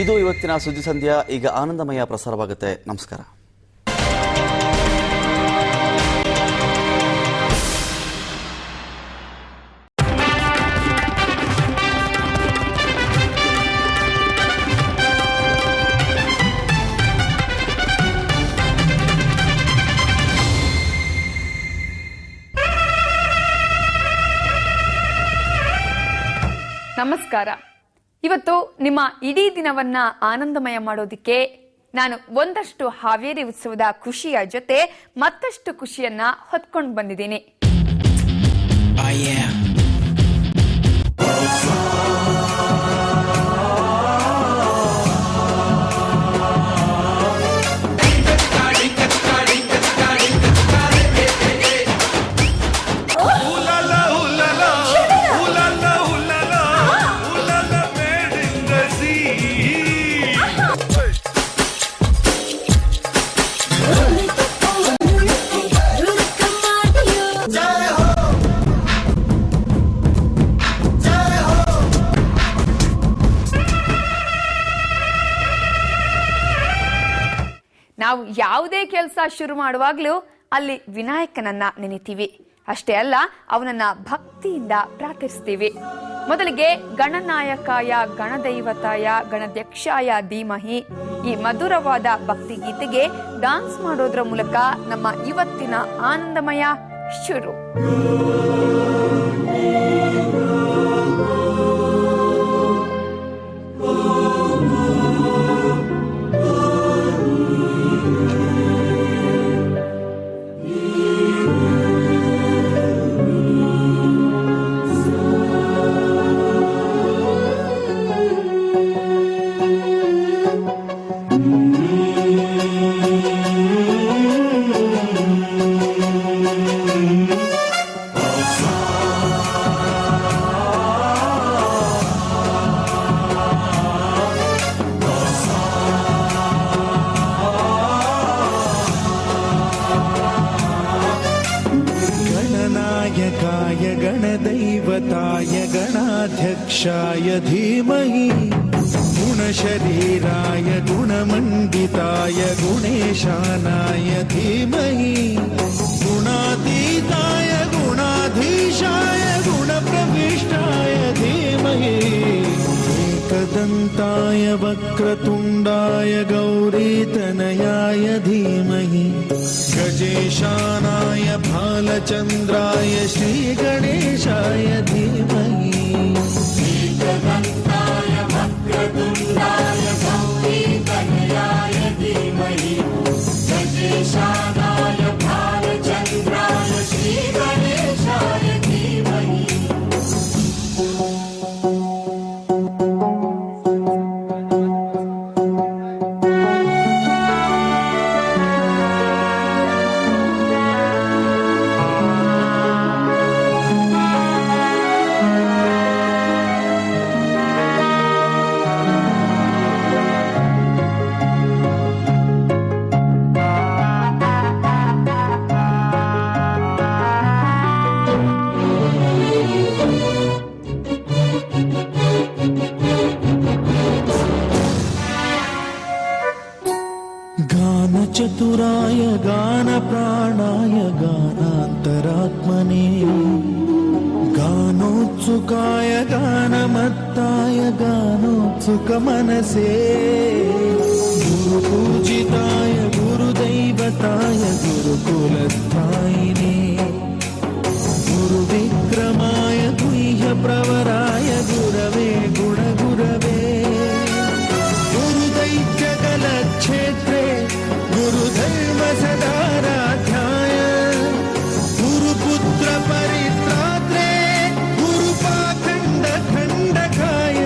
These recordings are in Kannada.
ಇದು ಇವತ್ತಿನ ಸುದ್ದಿ ಸಂಧ್ಯಾ. ಈಗ ಆನಂದಮಯ ಪ್ರಸಾರವಾಗುತ್ತೆ. ನಮಸ್ಕಾರ. ನಮಸ್ಕಾರ. ಇವತ್ತು ನಿಮ್ಮ ಇಡೀ ದಿನವನ್ನ ಆನಂದಮಯ ಮಾಡೋದಿಕ್ಕೆ ನಾನು ಒಂದಷ್ಟು ಹಾವೇರಿ ಉತ್ಸವದ ಖುಷಿಯ ಜೊತೆ ಮತ್ತಷ್ಟು ಖುಷಿಯನ್ನ ಹೊತ್ಕೊಂಡು ಬಂದಿದ್ದೀನಿ. ನಾವು ಯಾವುದೇ ಕೆಲಸ ಶುರು ಮಾಡುವಾಗಲೂ ಅಲ್ಲಿ ವಿನಾಯಕನನ್ನ ನೆನೆತೀವಿ. ಅಷ್ಟೇ ಅಲ್ಲ, ಅವನನ್ನ ಭಕ್ತಿಯಿಂದ ಪ್ರಾರ್ಥಿಸ್ತೀವಿ. ಮೊದಲಿಗೆ ಗಣನಾಯಕಾಯ ಗಣದೈವತಾಯ ಗಣಧ್ಯಕ್ಷಾಯ ಧೀಮಹಿ ಈ ಮಧುರವಾದ ಭಕ್ತಿ ಗೀತೆಗೆ ಡಾನ್ಸ್ ಮಾಡೋದ್ರ ಮೂಲಕ ನಮ್ಮ ಇವತ್ತಿನ ಆನಂದಮಯ ಶುರು. गणदैवताय गणाध्यक्षाय धीमहि गुणशरीराय गुणमण्डिताय गुणेशानाय धीमहि गुणातीताय गुणाधीशाय गुणप्रविष्टाय धीमहि एकदन्ताय वक्रतुण्डाय गौरीतनयाय धीमहि गजेशानाय भालचन्द्राय श्रीगणेशाय धीमहि एकदन्ताय वक्रतुण्डाय गौरीतनयाय धीमहि गजेशानाय भालचन्द्राय श्रीगणेशाय धीमहि. चतुराय गानप्राणाय गानान्तरात्मने गानोत्सुकाय गानमत्ताय गानोत्सुकमनसे गुरुपूजिताय गुरुदैवताय गुरुकुलस्थायिने गुरुविक्रमाय गुह्यप्रवराय गुरवे गुणगुरवे गुरुदैत्यकलक्षेत्रे गुरुधर्म सदाराध्याय गुरुपुत्र परित्रात्रे गुरुपाखण्ड खण्डकाय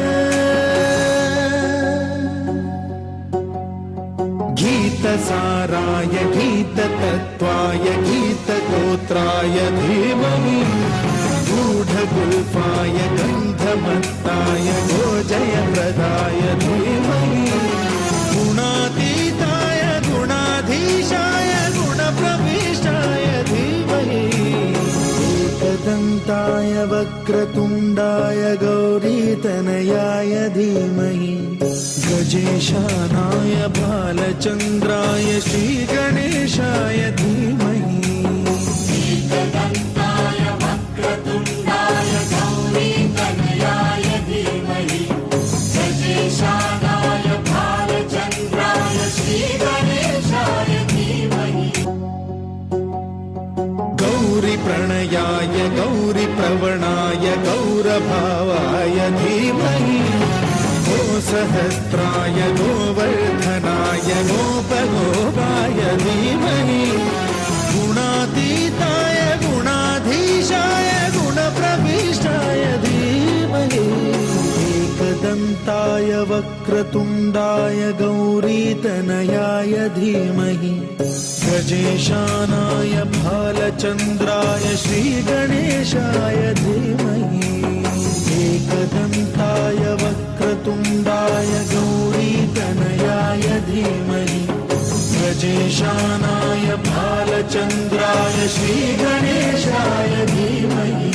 गीतसाराय गीततत्त्वाय गीतगोत्राय धीमहि गूढगुल्फाय गन्धमत्ताय गोजयप्रदाय धीमहि गुणातीताय गुणाधीशाय गुणप्रविष्टाय धीमहि एकदन्ताय वक्रतुण्डाय गौरीतनयाय धीमहि गजेशानाय बालचन्द्राय श्रीगणेशाय धीमहि गौरीप्रणयाय गौरीप्रवणाय गौरभावाय धीमहि गोसहस्राय गोवर्धनाय गोपगोपाय धीमहि गुणातीताय गुणाधीशाय गुणप्रविष्टाय धीमहि एकदन्ताय वक्रतुण्डाय गौरीतनयाय धीमहि गजेशानाय भालचन्द्राय श्रीगणेशाय धीमहि एकदन्ताय वक्रतुण्डाय गौरीतनयाय धीमहि गजेशानाय भालचन्द्राय श्रीगणेशाय धीमहि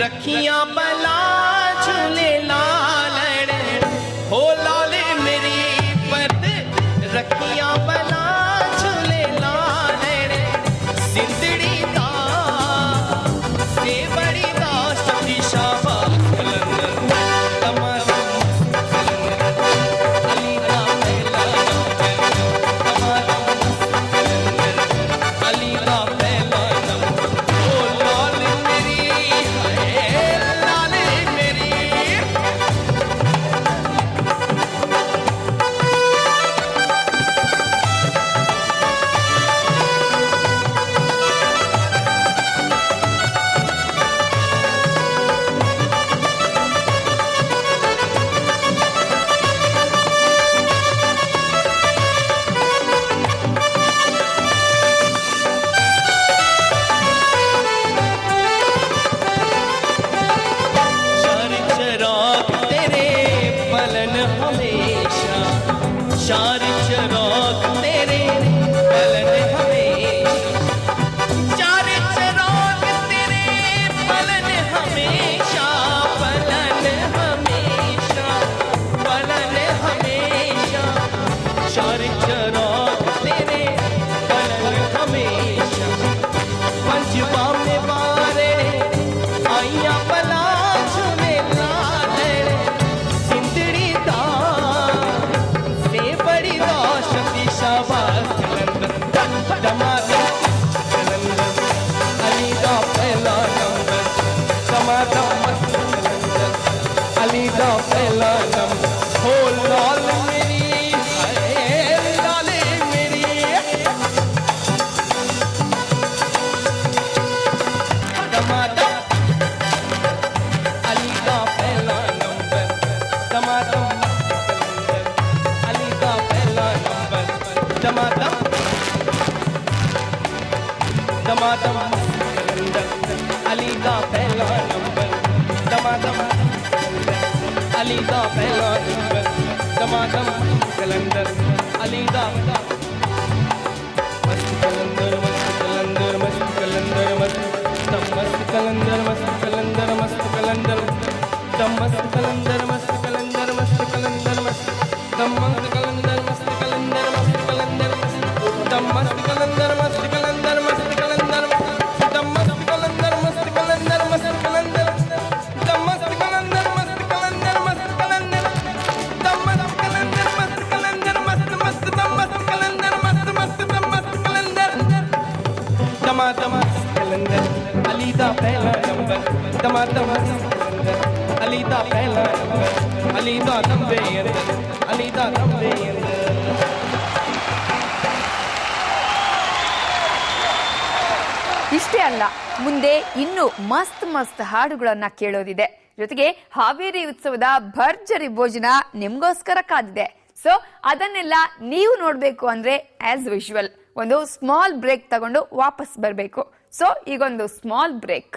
रखियां बला झूले लालड़ हो लाले मेरी पत रखियां बला झूले लालड़ सिंदड़ी दा से बड़ी दा सती शाबाश अली दा पहला अली दा पहला हो लाल मेरी शार चराग तेरे पलन हमेशा शार चराग तेरे पलन हमेशा पलन हमेशा पलन हमेशा शार चराग तेरे पलन हमेशा पंचवा में बारे आइया बला झूले लाले सिंदड़ी दा बड़ी रोशनी शाबाश अली दा पहला नंबर अली दा पहला नंबर हो लाल मेरी लाले मेरी टमाटर अली दा पहला नंबर टमाटर टमाटम टमाटम अली का पहला नंबर टमाटम अली का पहला नंबर टमाटम कलंदर अली का मस्त कलंदर मस्त कलंदर मस्त कलंदर मस्त कलंदर मस्त कलंदर मस्त कलंदर मस्त कलंदर मस्त कलंदर मस्त कलंदर मस्त मस्त कलंदर मस्त कलंदर मस्त कलंदर मस्त कलंदर मस्त कलंदर मस्त कलंदर मस्त कलंदर मस्त कलंदर मस्त कलंदर मस्त कलंदर मस्त कलंदर मस्त कलंदर मस्त कलंदर मस्त कलंदर मस्त मस्त मस्त कलंदर मस्त मस्त मस्त कलंदर टमाटम कलंदर अली दा पहला नंबर टमाटम अली दा पहला नंबर अली दा नंबे अली दा नंबे ಇಷ್ಟೇ ಅಲ್ಲ, ಮುಂದೆ ಇನ್ನು ಮಸ್ತ್ ಹಾಡುಗಳನ್ನ ಕೇಳೋದಿದೆ. ಜೊತೆಗೆ ಹಾವೇರಿ ಉತ್ಸವದ ಭರ್ಜರಿ ಭೋಜನ ನಿಮ್ಗೋಸ್ಕರ ಕಾದಿದೆ. ಸೊ ಅದನ್ನೆಲ್ಲ ನೀವು ನೋಡ್ಬೇಕು ಅಂದ್ರೆ ಆಸ್ ಯೂಶುವಲ್ ಒಂದು ಸ್ಮಾಲ್ ಬ್ರೇಕ್ ತಗೊಂಡು ವಾಪಸ್ ಬರಬೇಕು. ಸೊ ಈಗೊಂದು ಸ್ಮಾಲ್ ಬ್ರೇಕ್.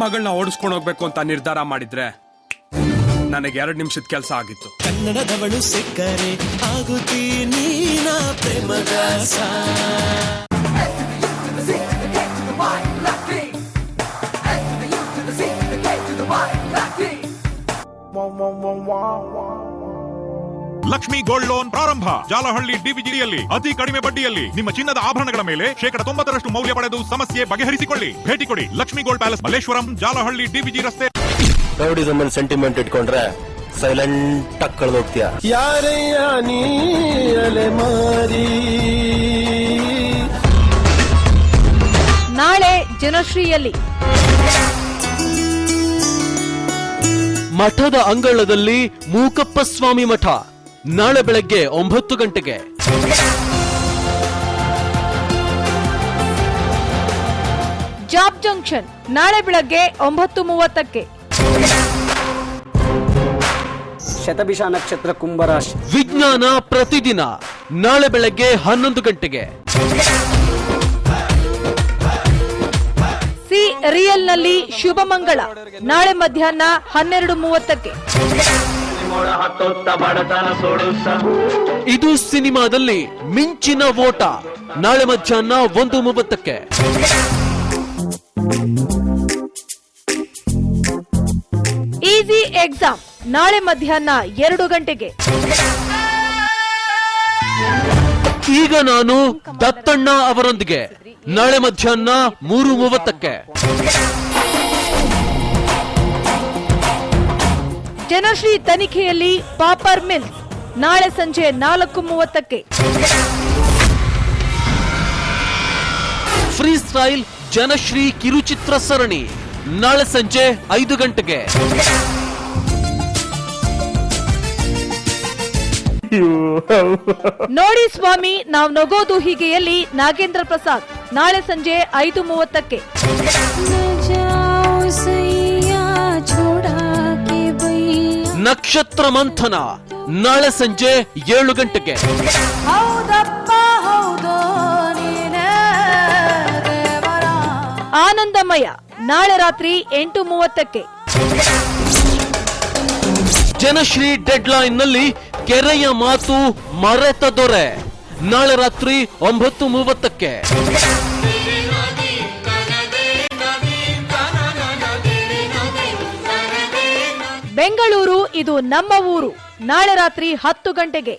ಮಗಳನ್ನ ಓಡಿಸ್ಕೊಂಡು ಹೋಗ್ಬೇಕು ಅಂತ ನಿರ್ಧಾರ ಮಾಡಿದ್ರೆ ನನಗೆ 2 ನಿಮಿಷದ ಕೆಲಸ ಆಗಿತ್ತು. ಕನ್ನಡದವಳು ಸಿಕ್ಕರೆ ಆಗುತ್ತೀನಿ ನಾ ಪ್ರೇಮದಾಸ. ಲಕ್ಷ್ಮಿ ಗೋಲ್ಡ್ ಲೋನ್ ಪ್ರಾರಂಭ. ಜಾಲಹಳ್ಳಿ ಡಿವಿಜಿಯಲ್ಲಿ ಅತಿ ಕಡಿಮೆ ಬಡ್ಡಿಯಲ್ಲಿ ನಿಮ್ಮ ಚಿನ್ನದ ಆಭರಣಗಳ ಮೇಲೆ 90% ಮೌಲ್ಯ ಪಡೆದು ಸಮಸ್ಯೆ ಬಗೆಹರಿಸಿಕೊಳ್ಳಿ. ಭೇಟಿ ಕೊಡಿ ಲಕ್ಷ್ಮಿ ಗೋಲ್ಡ್ ಪ್ಯಾಲೇಸ್, ಮಲ್ಲೇಶ್ವರಂ, ಜಾಲಹಳ್ಳಿ ಡಿವಿಜಿ ರಸ್ತೆ. ರೌಡಿಸಮ್ ಸೆಂಟಿಮೆಂಟ್ ಇಟ್ಕೊಂಡ್ರೆ ಸೈಲೆಂಟ್ ಆಗಿ ಕಳೆದೋಗ್ತೀಯ. ಯಾರಯ್ಯ ನೀ ಅಲೆಮಾರಿ. ನಾಳೆ ಜನಶ್ರೀಯಲ್ಲಿ ಮಠದ ಅಂಗಳದಲ್ಲಿ ಮೂಕಪ್ಪ ಸ್ವಾಮಿ ಮಠ ನಾಳೆ ಬೆಳಗ್ಗೆ 9 ಗಂಟೆಗೆ. ಜಾಬ್ ಜಂಕ್ಷನ್ ನಾಳೆ ಬೆಳಗ್ಗೆ 9:30ಕ್ಕೆ. ಶತಭಿಷ ನಕ್ಷತ್ರ ಕುಂಭರಾಶಿ. ವಿಜ್ಞಾನ ಪ್ರತಿದಿನ ನಾಳೆ ಬೆಳಗ್ಗೆ 11 ಗಂಟೆಗೆ. ಸಿ ರಿಯಲ್ ನಲ್ಲಿ ಶುಭ ಮಂಗಳ ನಾಳೆ ಮಧ್ಯಾಹ್ನ 12:30ಕ್ಕೆ. ಇದು ಸಿನಿಮಾದಲ್ಲಿ ಮಿಂಚಿನ ಓಟ ನಾಳೆ ಮಧ್ಯಾಹ್ನ 1:30ಕ್ಕೆ. ಈಸಿ ಎಕ್ಸಾಮ್ ನಾಳೆ ಮಧ್ಯಾಹ್ನ 2 ಗಂಟೆಗೆ. ಈಗ ನಾನು ದತ್ತಣ್ಣ ಅವರೊಂದಿಗೆ ನಾಳೆ ಮಧ್ಯಾಹ್ನ 3:30ಕ್ಕೆ. ಜನಶ್ರೀ ತನಿಖೆಯಲ್ಲಿ ಪಾಪರ್ ಮಿಲ್ಸ್ ನಾಳೆ ಸಂಜೆ 4:30ಕ್ಕೆ. ಫ್ರೀ ಸ್ಟೈಲ್ ಜನಶ್ರೀ ಕಿರುಚಿತ್ರ ಸರಣಿ ನಾಳೆ ಸಂಜೆ 5 ಗಂಟೆಗೆ. ನೋಡಿ ಸ್ವಾಮಿ ನಾವ್ ನಗೋದು ಹೀಗೆಯಲ್ಲಿ ನಾಗೇಂದ್ರ ಪ್ರಸಾದ್ ನಾಳೆ ಸಂಜೆ 5:30ಕ್ಕೆ. ನಕ್ಷತ್ರ ಮಂಥನ ನಾಳೆ ಸಂಜೆ 7 ಗಂಟೆಗೆ. ಆನಂದಮಯ ನಾಳೆ ರಾತ್ರಿ 8:30ಕ್ಕೆ. ಜನಶ್ರೀ ಡೆಡ್ಲೈನ್ ನಲ್ಲಿ ಕೆರೆಯ ಮಾತು ಮರೆತ ದೊರೆ ನಾಳೆ ರಾತ್ರಿ 9:30ಕ್ಕೆ. ಬೆಂಗಳೂರು ಇದು ನಮ್ಮ ಊರು ನಾಳೆ ರಾತ್ರಿ 10 ಗಂಟೆಗೆ.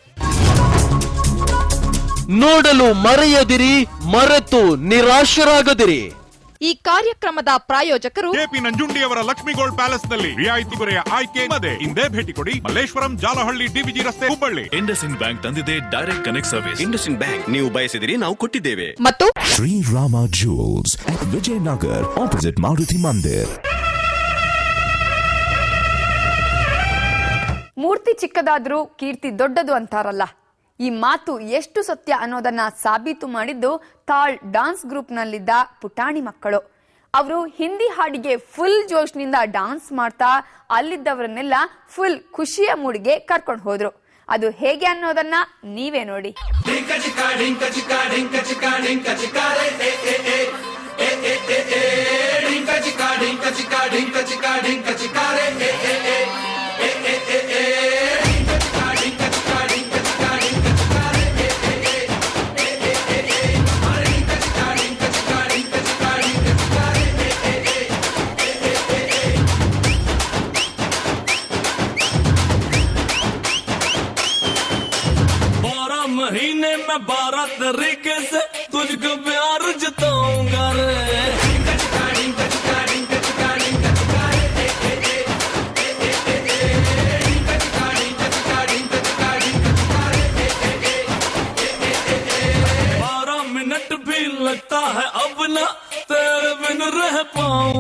ನೋಡಲು ಮರೆಯದಿರಿ, ಮರೆತು ನಿರಾಶರಾಗದಿರಿ. ಈ ಕಾರ್ಯಕ್ರಮದ ಪ್ರಾಯೋಜಕರು ಕೆಪಿ ನಂಜುಂಡಿಯವರ ಲಕ್ಷ್ಮಿ ಗೋಲ್ಡ್ ಪ್ಯಾಲೇಸ್ ನಲ್ಲಿ ರಿಯಾಯಿತಿ ದೊರೆಯ ಆಯ್ಕೆ ಇದೆ. ಹಿಂದೆ ಭೇಟಿ ಕೊಡಿ ಮಲ್ಲೇಶ್ವರಂ, ಜಾಲಹಳ್ಳಿ ಡಿವಿಜಿ ರಸ್ತೆ, ಹುಬ್ಬಳ್ಳಿ. ಇಂಡಸ್ಇಂಡ್ ಬ್ಯಾಂಕ್ ತಂದಿದೆ direct connect service. IndusInd bank ನೀವು ಬಯಸಿದಿರಿ, ನಾವು ಕೊಟ್ಟಿದ್ದೇವೆ. ಮತ್ತು ಶ್ರೀರಾಮ ಜ್ಯೂಲ್ಸ್ ವಿಜಯನಗರ್ ಆಪೋಸಿಟ್ ಮಾರುತಿ ಮಂದಿರ್. ಮೂರ್ತಿ ಚಿಕ್ಕದಾದ್ರೂ ಕೀರ್ತಿ ದೊಡ್ಡದು ಅಂತಾರಲ್ಲ, ಈ ಮಾತು ಎಷ್ಟು ಸತ್ಯ ಅನ್ನೋದನ್ನ ಸಾಬೀತು ಮಾಡಿದ್ದು ತಾಳ್ ಡಾನ್ಸ್ ಗ್ರೂಪ್ ನಲ್ಲಿದ್ದ ಪುಟಾಣಿ ಮಕ್ಕಳು. ಅವರು ಹಿಂದಿ ಹಾಡಿಗೆ ಫುಲ್ ಜೋಶ್ನಿಂದ ಡಾನ್ಸ್ ಮಾಡ್ತಾ ಅಲ್ಲಿದ್ದವರನ್ನೆಲ್ಲ ಫುಲ್ ಖುಷಿಯ ಮೂಡಿಗೆ ಕರ್ಕೊಂಡು ಹೋದ್ರು. ಅದು ಹೇಗೆ ಅನ್ನೋದನ್ನ ನೀವೇ ನೋಡಿ. प्यारा तरीके से तुझको प्यार जताऊंगा रे। लगता है अब ना तेरे बिन रह पाऊं